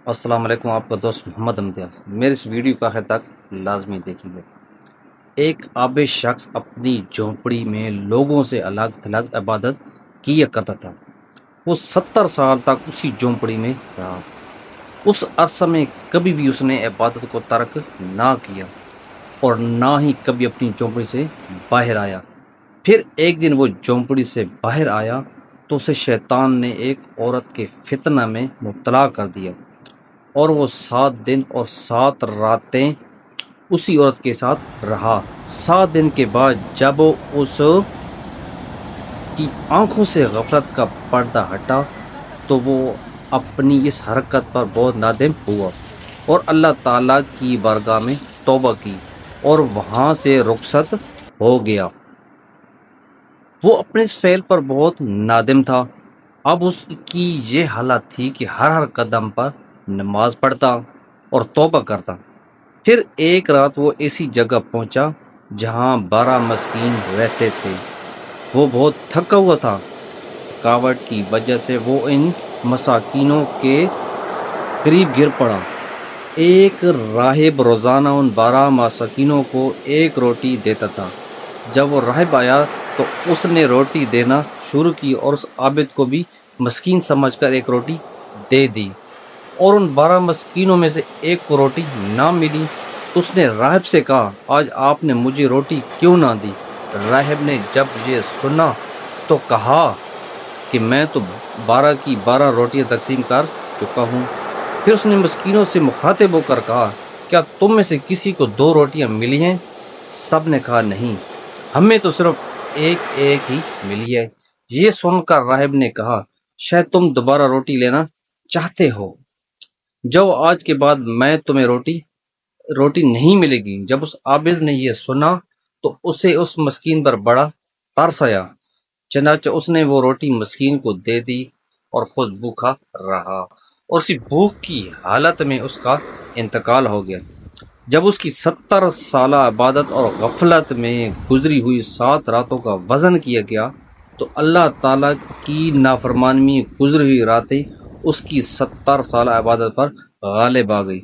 السلام علیکم، آپ کا دوست محمد امتیاز۔ میرے اس ویڈیو کا آخر تک لازمی دیکھیں گے۔ ایک عابد شخص اپنی جھونپڑی میں لوگوں سے الگ تھلگ عبادت کیا کرتا تھا۔ وہ 70 سال تک اسی جھونپڑی میں رہا۔ اس عرصہ میں کبھی بھی اس نے عبادت کو ترک نہ کیا اور نہ ہی کبھی اپنی جھونپڑی سے باہر آیا۔ پھر ایک دن وہ جھونپڑی سے باہر آیا تو اسے شیطان نے ایک عورت کے فتنہ میں مبتلا کر دیا، اور وہ 7 دن اور 7 راتیں اسی عورت کے ساتھ رہا۔ 7 دن کے بعد جب اس کی آنکھوں سے غفلت کا پردہ ہٹا تو وہ اپنی اس حرکت پر بہت نادم ہوا اور اللہ تعالیٰ کی بارگاہ میں توبہ کی اور وہاں سے رخصت ہو گیا۔ وہ اپنے اس فعل پر بہت نادم تھا۔ اب اس کی یہ حالت تھی کہ ہر قدم پر نماز پڑھتا اور توبہ کرتا۔ پھر ایک رات وہ ایسی جگہ پہنچا جہاں 12 مسکین رہتے تھے۔ وہ بہت تھکا ہوا تھا۔ تھکاوٹ کی وجہ سے وہ ان مساکینوں کے قریب گر پڑا۔ ایک راہب روزانہ ان 12 مساکینوں کو ایک روٹی دیتا تھا۔ جب وہ راہب آیا تو اس نے روٹی دینا شروع کی اور اس عابد کو بھی مسکین سمجھ کر ایک روٹی دے دی، اور ان 12 مسکینوں میں سے ایک کو روٹی نہ ملی تو اس نے راہب سے کہا، آج آپ نے مجھے روٹی کیوں نہ دی؟ راہب نے جب یہ سنا تو کہا کہ میں تو 12 کی 12 روٹیاں تقسیم کر چکا ہوں۔ پھر اس نے مسکینوں سے مخاطب ہو کر کہا، کیا تم میں سے کسی کو 2 روٹیاں ملی ہیں؟ سب نے کہا نہیں، ہمیں تو صرف ایک ہی ملی ہے۔ یہ سن کر راہب نے کہا، شاید تم دوبارہ روٹی لینا چاہتے ہو، جاؤ آج کے بعد میں تمہیں روٹی نہیں ملے گی۔ جب اس عابد نے یہ سنا تو اسے اس مسکین پر بڑا ترس آیا، چنانچہ اس نے وہ روٹی مسکین کو دے دی اور خود بھوکا رہا، اور اسی بھوک کی حالت میں اس کا انتقال ہو گیا۔ جب اس کی 70 سالہ عبادت اور غفلت میں گزری ہوئی 7 راتوں کا وزن کیا گیا تو اللہ تعالیٰ کی نافرمانی میں گزری ہوئی راتیں اس کی 70 سالہ عبادت پر غالب آ گئی۔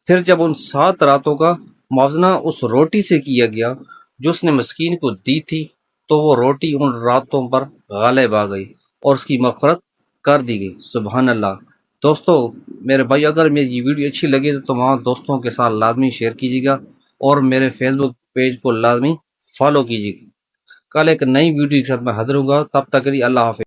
پھر جب ان 7 راتوں کا موازنہ اس روٹی سے کیا گیا جو اس نے مسکین کو دی تھی تو وہ روٹی ان راتوں پر غالب آ گئی اور اس کی مغفرت کر دی گئی۔ سبحان اللہ۔ دوستو، میرے بھائی، اگر میری ویڈیو اچھی لگے تو وہاں دوستوں کے ساتھ لازمی شیئر کیجیے گا اور میرے فیس بک پیج کو لازمی فالو کیجیے گا۔ کل ایک نئی ویڈیو کے ساتھ میں حاضر ہوں گا، تب تک کے لیے اللہ حافظ۔